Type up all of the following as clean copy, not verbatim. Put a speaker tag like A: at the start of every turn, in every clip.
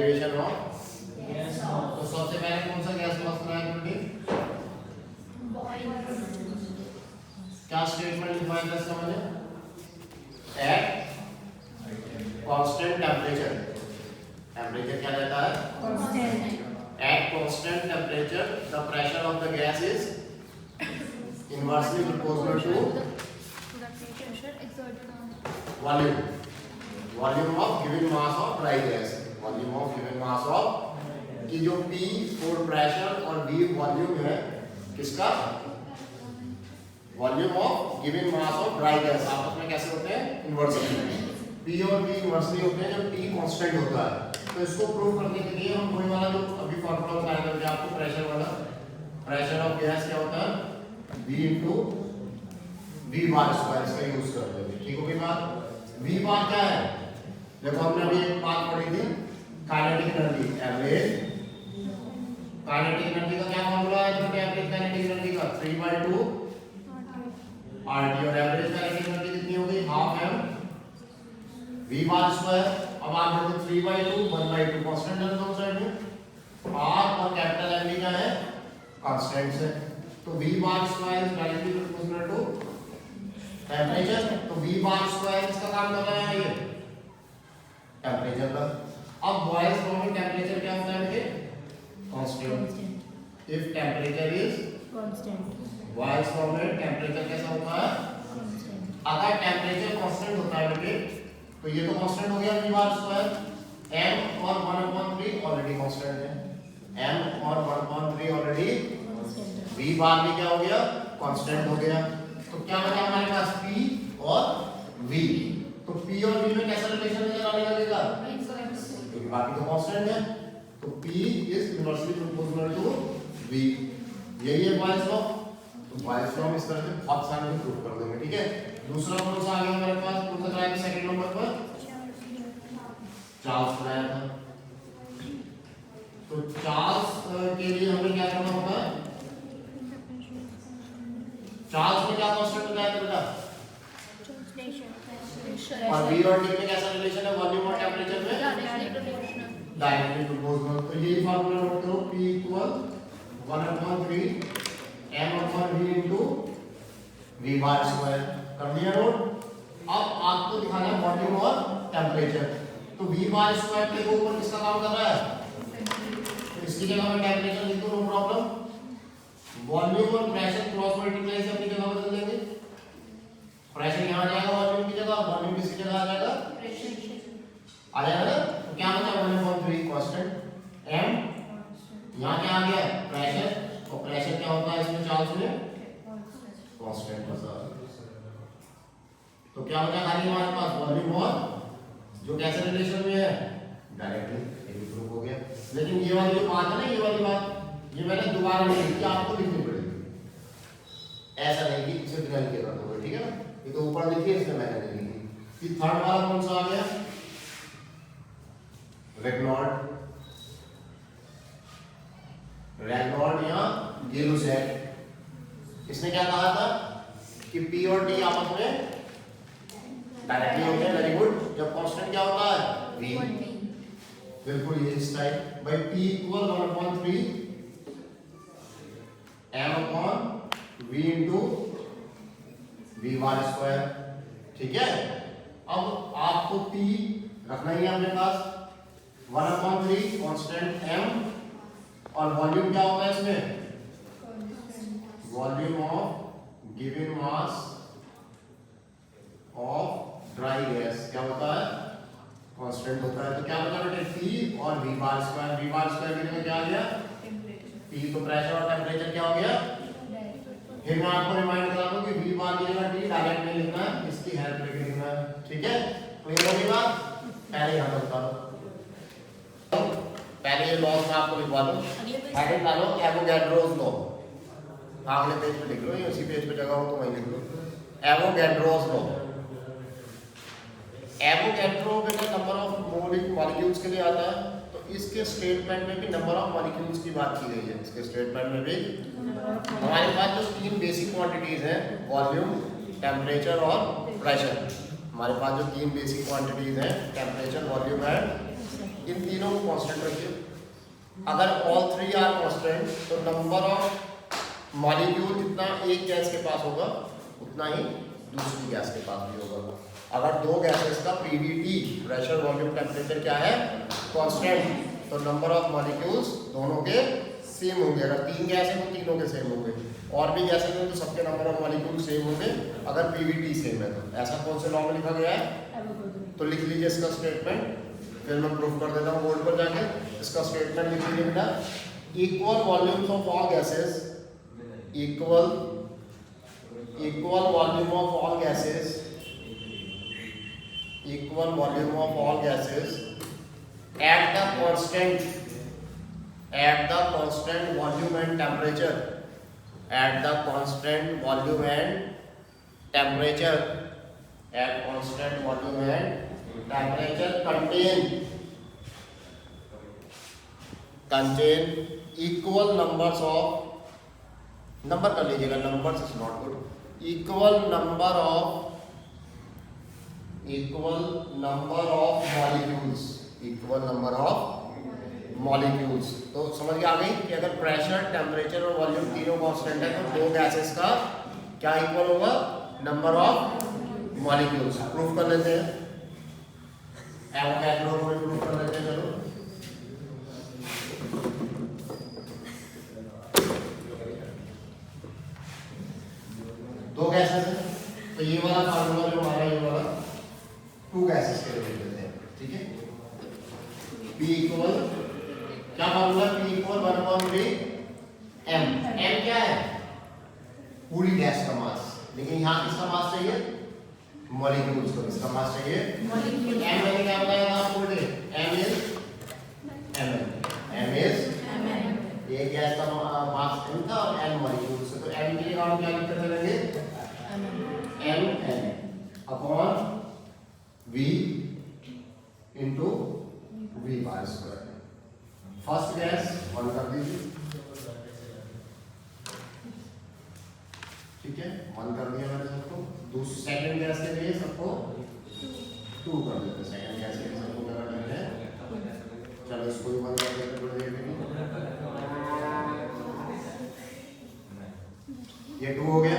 A: Derivation of gas. तो सबसे पहले कौन सा गैस लॉस कराया तुमने? क्या स्टेटमेंट लिखवाया था इसका मैंने? एट कांस्टेंट टेम्परेचर, टेम्परेचर क्या रहता है? Constant. At constant temperature the pressure of the gas is inversely proportional to
B: the pressure exerted on
A: volume, volume of given mass of dry gas, volume of given mass of, कि जो P for pressure और V volume है किसका? Volume of given mass of dry gas आपस में कैसे होते हैं? इनवर्सली। P और V इनवर्सली होते हैं जब T कांस्टेंट होता है। तो इसको प्रूव करने के लिए हम वही वाला जो अभी फार्मूला बताया था आपको प्रेशर वाला, प्रेशर ऑफ गैस क्या होता है? V into V bar square, इसका यूज करते हैं। ठीक हो गई बात? V बार क्या है? देखो हमने अभी एक बात पढ़ी थी kinetic energy, average kinetic energy का क्या फार्मूला है? जो एवरेज काइनेटिक एनर्जी का 3/2 RT, और एवरेज काइनेटिक एनर्जी कितनी होगी? Half m V bar square. अब आप देखो 3/2 1/2 कांस्टेंट है दोनों साइड में, R और कैपिटल M भी क्या है? कांस्टेंट्स है। तो V bar square is directly proportional to temperature. तो V बार स्क्वायर इसका काम कर रहा है ये टेम्परेचर का। अब बॉयल्स लॉ में टेम्परेचर क्या होता है इनके? Constant. If temperature is
B: constant
A: boils law में टेम्परेचर कैसा होता है? अगर टेम्परेचर कांस्टेंट होता है बेटे तो ये तो कांस्टेंट हो गया V बार स्क्वायर, m और 1/3 ऑलरेडी कांस्टेंट है, m और 1/3 ऑलरेडी, V बार भी क्या हो गया? कांस्टेंट हो गया। तो क्या बचा हमारे पास? P और V। तो P और V में कैसा रिलेशन नजर आने लगेगा? क्योंकि बाकी तो कांस्टेंट है। तो P is inversely proportional to V। यही है बॉयल्स लॉ। तो बॉयल्स लॉ में इस तरह से बहुत सारे में प्रूव कर देंगे। ठीक है, दूसरा कौन सा आ गया हमारे पास? कौन सा कराया सेकंड नंबर पर? चार्ल्स कराया था। तो चार्ल्स के लिए हमें क्या करना होगा? चार्ल्स में क्या कांस्टेंट बताया था बेटा? और V और T में कैसा रिलेशन है? वॉल्यूम और टेम्परेचर में डायरेक्टली प्रोपोर्शनल। तो यही फार्मूला नोट करो, P equal 1/3 m/V into V bar square. कर दिया नोट? अब आपको दिखाना है वॉल्यूम और टेम्परेचर। तो V बार स्क्वायर के ऊपर किसका काम कर रहा है? तो इसकी जगह में टेम्परेचर लिख दो, नो प्रॉब्लम। वॉल्यूम और प्रेशर क्रॉस मल्टीप्लाई से अपनी जगह बदल देंगे। प्रेशर यहाँ जाएगा वॉल्यूम की जगह, वॉल्यूम किसकी जगह आ जाएगा? आ जाएगा ना? तो क्या बचा? 1/3 कांस्टेंट m, यहाँ क्या आ गया? प्रेशर। और प्रेशर क्या होता है इसमें? चार्ल्स में कांस्टेंट बचा। तो क्या बचा खाली हमारे पास? वॉल्यूम और जो कैसे रिलेशन में है? डायरेक्टली, ये भी प्रूव हो गया। लेकिन ये वाली जो बात है ना, ये वाली बात ये मैंने दोबारा नहीं लिखी, आपको लिखनी पड़ेगी। ऐसा नहीं कि इसे बिना लिखे कर दोगे, ठीक है ना? ये तो ऊपर लिखी है, इसमें मैंने नहीं लिखी। फिर थर्ड वाला कौन सा आ गया? रेनॉल्ड, रेनॉल्ड या गिलुसेट। इसने क्या कहा था कि P और T आपस में डायरेक्टली होते हैं। Very good. जब कांस्टेंट क्या होता है? V। बिल्कुल ये इस टाइप भाई P equal 1/3 m/V into V bar square. ठीक है, अब आपको P रखना ही है अपने पास 1/3 कांस्टेंट m, और वॉल्यूम क्या होगा इसमें? Volume of given mass of dry gas क्या होता है? कांस्टेंट होता है। तो क्या बचा बेटे? P और V bar square. V bar square की जगह क्या आ गया? P। तो प्रेशर और टेम्परेचर क्या हो गया? फिर मैं आपको रिमाइंड करा दूं कि V बार की जगह T डायरेक्ट नहीं लिखना है, इसकी हेल्प लेके लिखना है। ठीक है, क्लियर होगी बात? पहले यहाँ बता दो, पहले ये लॉस मैं आपको लिखवा दूं। हेडिंग डालो एवोगैड्रोस लॉ। अगले पेज पे लिख लो, ये उसी पेज पे जगह हो तो वहीं लिख लो। Avogadro's law. एवोगैड्रो में नंबर ऑफ मॉलिक्यूल्स के लिए आता है। तो इसके स्टेटमेंट में भी नंबर ऑफ मॉलिक्यूल्स की बात की गई है। इसके स्टेटमेंट में भी हमारे पास जो तीन बेसिक क्वांटिटीज हैं, वॉल्यूम, टेम्परेचर और प्रेशर। हमारे पास जो तीन बेसिक क्वांटिटीज हैं, टेम्परेचर, वॉल्यूम एंड इन तीनों को कांस्टेंट रखिए। अगर ऑल थ्री आर कांस्टेंट तो नंबर ऑफ मॉलिक्यूल जितना एक गैस के पास होगा उतना ही दूसरी गैस के पास भी होगा। अगर दो गैसेस का पीवीटी प्रेशर वॉल्यूम टेम्परेचर क्या है कांस्टेंट, तो नंबर ऑफ मॉलिक्यूल्स दोनों के सेम होंगे। अगर तीन गैस है तो तीनों के सेम होंगे, और भी गैसेस हैं तो सबके नंबर ऑफ मॉलिक्यूल सेम होंगे अगर पीवीटी सेम है तो। ऐसा कौन से लॉ में लिखा गया है? तो लिख लीजिए इसका स्टेटमेंट, फिर मैं प्रूफ कर देता हूँ बोर्ड पर जाके। इसका स्टेटमेंट लिख लीजिए बेटा, equal volumes of all gases, equal volume of all gases, equal volume of all gases at the constant volume and temperature, at the constant volume and temperature, at constant volume and temperature contain equal numbers of, number कर लीजिएगा, numbers is not good, equal number of molecules, equal number of molecules. तो समझ में आ गई कि अगर pressure temperature और volume तीनों कांस्टेंट है तो दो गैसेस का क्या इक्वल होगा? Number of molecules. प्रूफ कर लेते हैं, एवोगैड्रो में प्रूफ कर लेते हैं। चलो दो गैसेस है तो ये वाला फार्मूला जो हमारा ये वाला टू गैसेस के लिए लेते हैं, ठीक है। P इक्वल क्या formula? P equal 1/3 m। m क्या है? पूरी गैस का मास, लेकिन यहाँ किसका मास चाहिए? मॉलिक्यूल्स को किसका मास चाहिए? मॉलिक्यूल। m मैंने क्या बताया था आपको? m इज m इज एक गैस का मास m था और n मॉलिक्यूल्स, तो m के लिए हम क्या लिख करेंगे? m upon v into v bar square. First gas 1 कर दीजिए, ठीक है, 1 कर दिया मैंने सबको। दूसरी सेकंड गैस के लिए सबको 2 कर देते। सेकंड गैस के लिए सबको क्या करते हैं? चलो इसको भी 1 कर देते थोड़ी देर के लिए। ये 2 हो गया।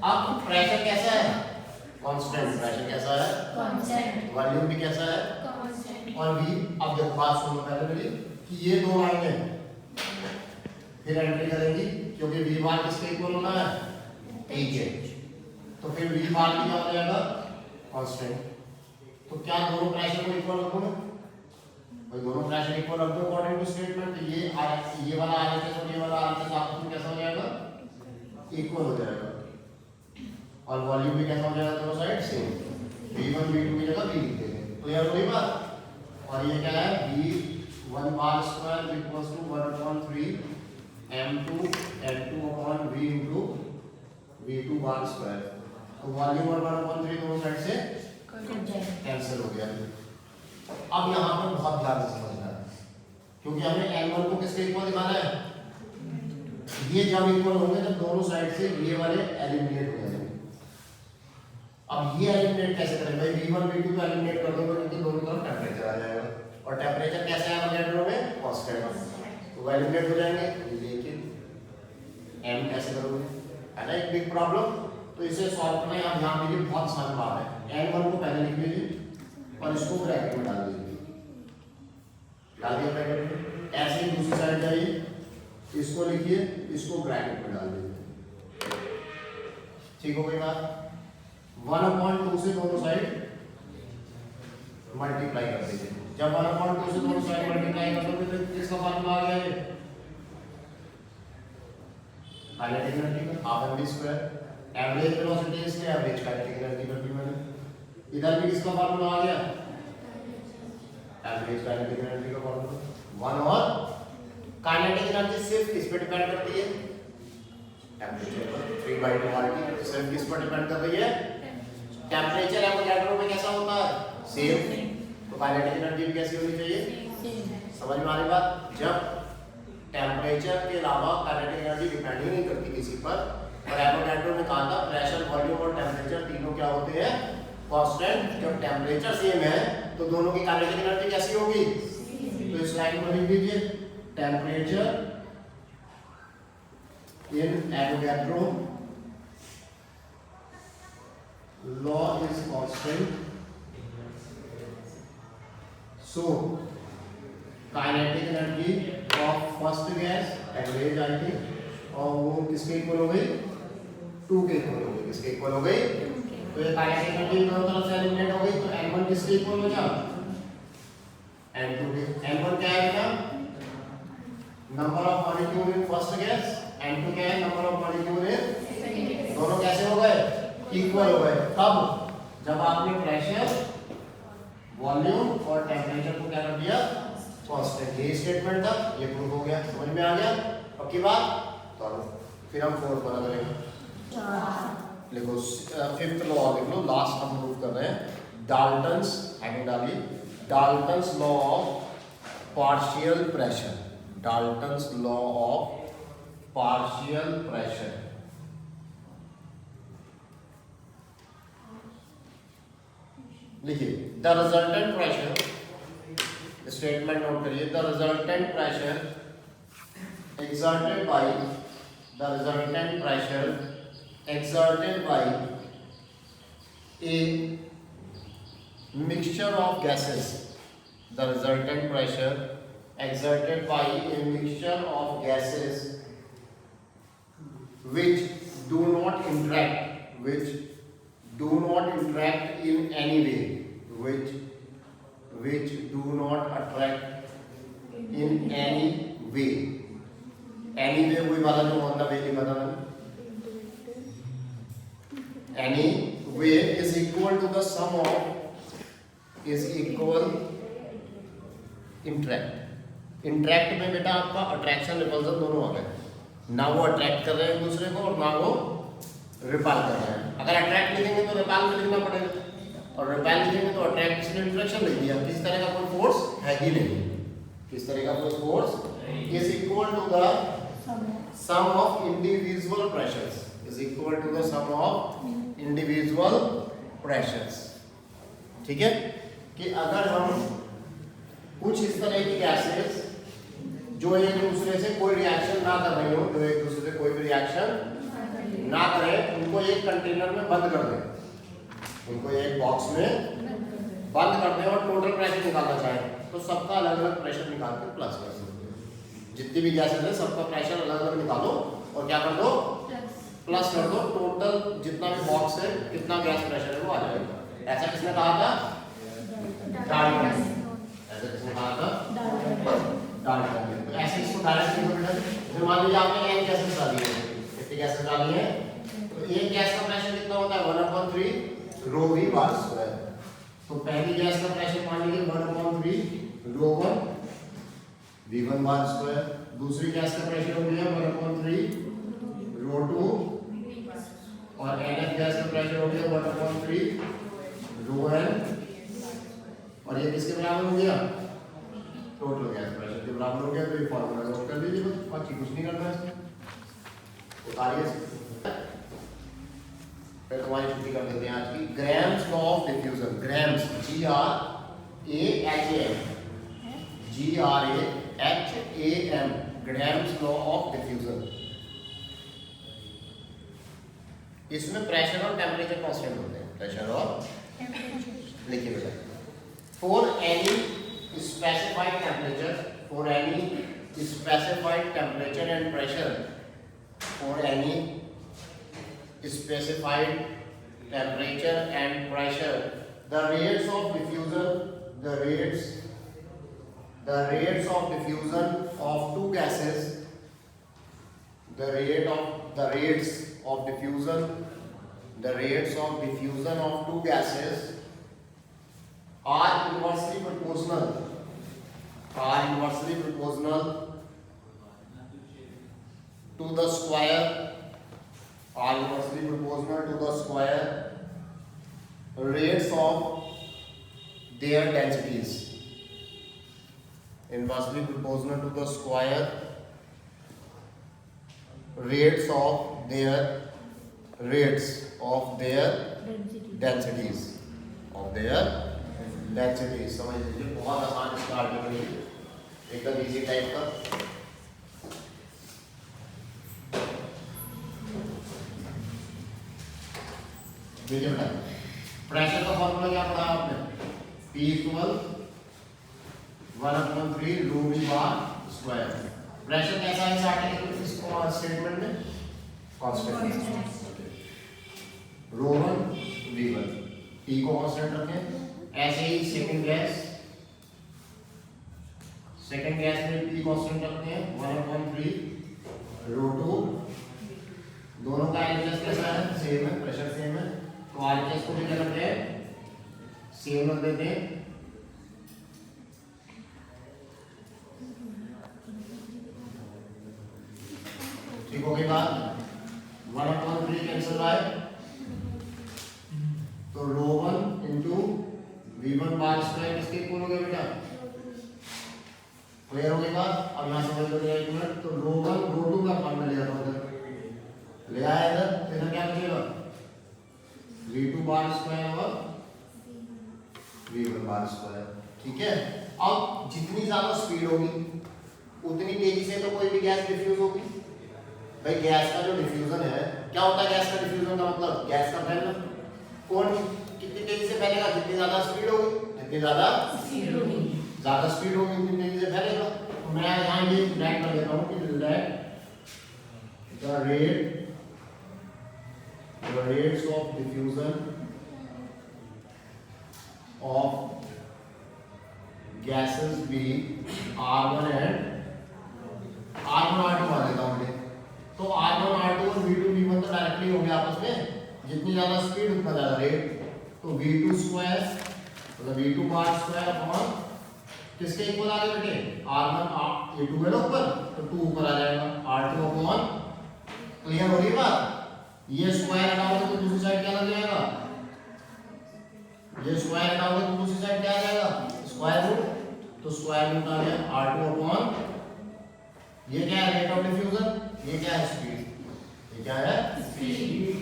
A: अब प्रेशर कैसा है? कांस्टेंट। प्रेशर कैसा है? कांस्टेंट। वॉल्यूम भी कैसा है? कांस्टेंट। और v, अब देखो बात सुनो पहले मेरी कि ये दो आएंगे फिर एंट्री करेंगी, क्योंकि v बार किसके इक्वल होना है? t के। तो फिर v बार क्या हो जाएगा? कांस्टेंट। तो क्या दोनों प्रेशर को इक्वल रखो? भाई दोनों प्रेशर इक्वल रख दो अकॉर्डिंग टू स्टेटमेंट। ये वाला RHS और ये वाला RHS आपस में कैसा हो जाएगा? इक्वल हो जाएगा। और वॉल्यूम भी कैसा हो जाएगा? दोनों साइड सेम। v1 v2 की जगह v लिख देंगे, तो यार वही बात। और ये क्या है? v1 bar square equals to 1/3 m2 n2 upon v into v2 bar square. तो वॉल्यूम और 1/3 दोनों साइड से कैंसिल हो गया। अब यहाँ पर बहुत ध्यान से समझना है, क्योंकि हमें n1 को किसके इक्वल दिखाना है? ये जब इक्वल होंगे तब दोनों साइड से ये वाले एलिमिनेट हो जाएंगे। अब ये एलिमिनेट कैसे करें? भाई v1 v2 को एलिमिनेट कर दोगे क्योंकि दोनों तरफ टेम्परेचर आ जाएगा, और टेम्परेचर कैसे है एवोगैड्रो में? कांस्टेंट, तो वो एलिमिनेट हो जाएंगे। लेकिन m कैसे करोगे? है ना एक बिग प्रॉब्लम। तो इसे सॉल्व करना है। आप ध्यान दीजिए, बहुत आसान बात है। n1 को पहले लिख लीजिए और इसको ब्रैकेट में डाल दीजिए। डाल दिया ब्रैकेट में। ऐसे ही दूसरी साइड जाइए, इसको लिखिए, इसको ब्रैकेट में डाल दीजिए। ठीक हो गई बात? 1/2 से दोनों साइड मल्टीप्लाई कर दीजिए। जब 1/2 से दोनों साइड मल्टीप्लाई कर दोगे तो किसका फार्मूला आ गया? ये काइनेटिक एनर्जी का half mv square. Average velocity इसलिए एवरेज काइनेटिक एनर्जी कर दी मैंने। इधर भी किसका फार्मूला आ गया? एवरेज काइनेटिक एनर्जी का फार्मूला। 1 और काइनेटिक एनर्जी सिर्फ किस पे डिपेंड करती है? टेम्परेचर पर। 3/2 RT सिर्फ किस पर डिपेंड कर रही है? टेम्परेचर एवोगैड्रो में कैसा होता है? सेम। तो काइनेटिक एनर्जी भी कैसी होनी चाहिए? समझ में आ रही बात? जब टेम्परेचर के अलावा काइनेटिक एनर्जी डिपेंड ही नहीं करती किसी पर, और एवोगैड्रो ने कहा था प्रेशर, वॉल्यूम और टेम्परेचर तीनों क्या होते हैं? कांस्टेंट। जब टेम्परेचर सेम है तो दोनों की काइनेटिक एनर्जी कैसी होगी? तो इस लाइन को लिख दीजिए, temperature in Avogadro law is constant, so kinetic energy of first gas average आई थी और वो किसके इक्वल हो गई? 2 के इक्वल हो गई। किसके इक्वल हो गई? तो ये kinetic energy दोनों तरफ से एलिमिनेट हो गई, तो n1 किसके इक्वल हो जाए? n2 के। n1 क्या है बेटा? Number of molecule in first gas, n2 क्या है? नंबर ऑफ मॉलिक्यूल इन, दोनों कैसे हो गए? इक्वल हो गए। कब? जब आपने प्रेशर, वॉल्यूम और टेम्परेचर को क्या कर दिया? कांस्टेंट। ये स्टेटमेंट था, ये प्रूफ हो गया। समझ में आ गया? पक्की बात? तो फिर हम फोर्थ वाला करेंगे। लिखो फिफ्थ लॉ लिख लो, लास्ट हम प्रूफ कर रहे हैं। डाल्टन्स हेडिंग डालिए, Dalton's law of partial pressure. Dalton's law of partial pressure. लिखिए, the resultant pressure, statement note करिए, the resultant pressure exerted by, the resultant pressure exerted by a mixture of gases, the resultant pressure exerted by a mixture of gases which do not interact, in any way, which do not attract in any way। any way कोई वाला जो होता है वेली बता दें। any way is equal to the sum of, is equal interact। interact में बेटा आपका अट्रैक्शन रिपल्सन दोनों आ गए, ना वो अट्रैक्ट कर रहे हैं एक दूसरे को और ना वो रिपल कर रहे हैं। अगर अट्रैक्ट लिखेंगे तो रिपल में लिखना पड़ेगा और रिपल लिखेंगे तो अट्रैक्ट इसलिए इंटरेक्शन लिख दिया। किस तरह का कोई फोर्स है ही नहीं, किस तरह का कोई force is equal to the sum of individual pressures, is equal to the sum of individual pressures। ठीक है, कि अगर हम कुछ इस तरह की गैसेस जो एक दूसरे से कोई रिएक्शन ना कर रही हो, जो एक दूसरे से कोई भी रिएक्शन ना करें, उनको एक कंटेनर में बंद कर दें, उनको एक बॉक्स में बंद कर दें और टोटल प्रेशर निकालना चाहें तो सबका अलग अलग प्रेशर निकाल के प्लस कर सकते हैं। जितनी भी गैसेस है सबका प्रेशर अलग अलग निकालो और क्या कर दो? प्लस कर दो। टोटल जितना भी बॉक्स है कितना गैस प्रेशर है वो आ जाएगा। ऐसा किसने कहा था? डाल्टन। ऐसा किसने कहा था? डाल्टन। तो ऐसे इसको डायरेक्ट लिखो बेटा। जैसे मान लीजिए आपने एक गैसेस डाली है, कितनी गैसेस डाली है? तो एक गैस का प्रेशर कितना होता है? 1/3 रो वी बार स्क्वायर। तो पहली गैस का प्रेशर मान लीजिए 1/3 रो 1 v1 बार स्क्वायर। दूसरी गैस का प्रेशर हो गया 1/3 रो 2 और nth गैस का प्रेशर हो गया 1/3 रो n। और ये किसके बराबर हो गया? टोटल गैस प्रेशर के बराबर हो गया। तो ये फॉर्मूला नोट कर लीजिए, बस बाकी कुछ नहीं करना है इसमें। उतारिए, फिर तुम्हारी छुट्टी कर देते हैं आज की। Grams law of diffusion. Grams, GRAHAM, grams law of diffusion. इसमें प्रेशर और टेम्परेचर कांस्टेंट होते हैं, प्रेशर और लिखिए बेटा। For any specified temperature, for any specified temperature and pressure, for any specified temperature and pressure, the rates of diffusion of two gases, the rates of diffusion of two gases are inversely proportional to the square, are inversely proportional to the square rates of their densities, inversely proportional to the square rates of their densities। Of their density. समझ लीजिए बहुत आसान इसका article है, एकदम easy type का। देखिए बेटा, प्रेशर का फॉर्मूला क्या पढ़ा आपने? P equal 1/3 rho V bar square. Pressure कैसा है इस आर्टिकल में, इस स्टेटमेंट में? कांस्टेंट। रो 1 V1, P को कांस्टेंट रखें। ऐसे ही सेकंड गैस में P कांस्टेंट रखते हैं 1/3 रो 2। दोनों का एलएचएस कैसा है? सेम है, प्रेशर सेम है, तो आरएचएस को भी क्या करते हैं? सेम रख देते हैं। ठीक हो गई बात? 1/3 कैंसिल बाय, तो रो 1 इंटू V1 बार स्क्वायर किसके इक्वल हो गया बेटा? क्लियर हो गई बात? अब यहाँ समझ लो एक मिनट, तो रो 1 रो 2 का फॉर्म में ले आता हूँ, ले आया इधर, तो इधर क्या बचेगा? V2 बार स्क्वायर और V1 बार स्क्वायर। ठीक है, अब जितनी ज्यादा स्पीड होगी उतनी तेजी से तो कोई भी गैस डिफ्यूज होगी। भाई गैस का जो डिफ्यूजन है, क्या होता है गैस का डिफ्यूजन का मतलब? गैस का फैलना। कौन कितनी तेजी से फैलेगा? जितनी ज्यादा स्पीड होगी, जितनी ज्यादा स्पीड होगी उतनी तेजी से फैलेगा। तो मैं यहाँ ये राइट कर देता हूँ कि late the rates of diffusion of gases be R1 and R1 R2 मान लेता हूँ मैं, तो R1 R2 और V2 V1 तो डायरेक्टली होंगे आपस में, जितनी ज्यादा स्पीड उतना ज्यादा रेट। तो V2 स्क्वायर मतलब V2 बार स्क्वायर अपॉन किसके इक्वल आ गए बेटे? R1 ये 2 है ना ऊपर, तो 2 ऊपर आ जाएगा R2 अपॉन। क्लियर हो रही बात? ये स्क्वायर हटाओगे तो दूसरी साइड क्या लग जाएगा? ये स्क्वायर हटाओगे तो दूसरी साइड क्या आ जाएगा? Square root. तो स्क्वायर रूट आ गया R2 अपॉन, ये क्या है? Rate of diffusion. ये क्या है? स्पीड। ये क्या है? स्पीड।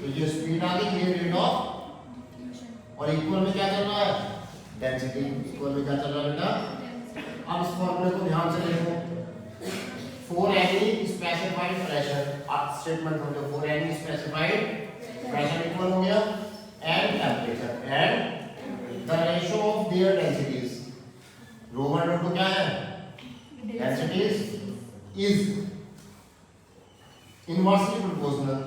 A: तो ये स्पीड आ गई, ये रेट ऑफ, और इक्वल में क्या चल रहा है? डेंसिटी। इक्वल में क्या चल रहा है बेटा? अब इस फॉर्मूले को ध्यान से देखो। For any specified pressure, statement हो गया, for any specified pressure equal हो गया and temperature and the ratio of their densities, रो 1 रो 2 क्या है? densities is inversely proportional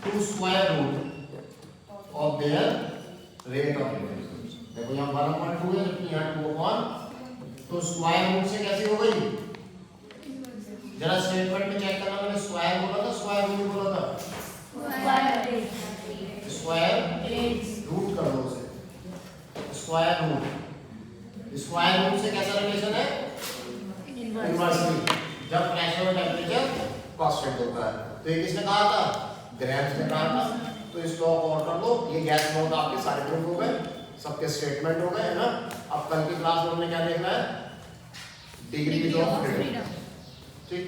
A: to square root of their rate of diffusion। देखो यहाँ 1/2 है, जबकि यहाँ 2/, तो स्क्वायर रूट से कैसी हो गई? जरा स्टेटमेंट में चेक करना, मैंने स्क्वायर बोला था, स्क्वायर रूट बोला था? स्क्वायर रूट कर दो उसे, स्क्वायर रूट से कैसा रिलेशन है? इनवर्सली, जब प्रेशर और टेम्परेचर कांस्टेंट होता है। तो ये किसने कहा था? ग्रैम्स ने कहा था। तो इस लॉ को और कर दो, ये गैस लॉ तो आपके सारे प्रूफ हो गए, सबके स्टेटमेंट हो गए है ना। अब कल की क्लास में हमने क्या देखना है? Degrees of freedom. ठीक।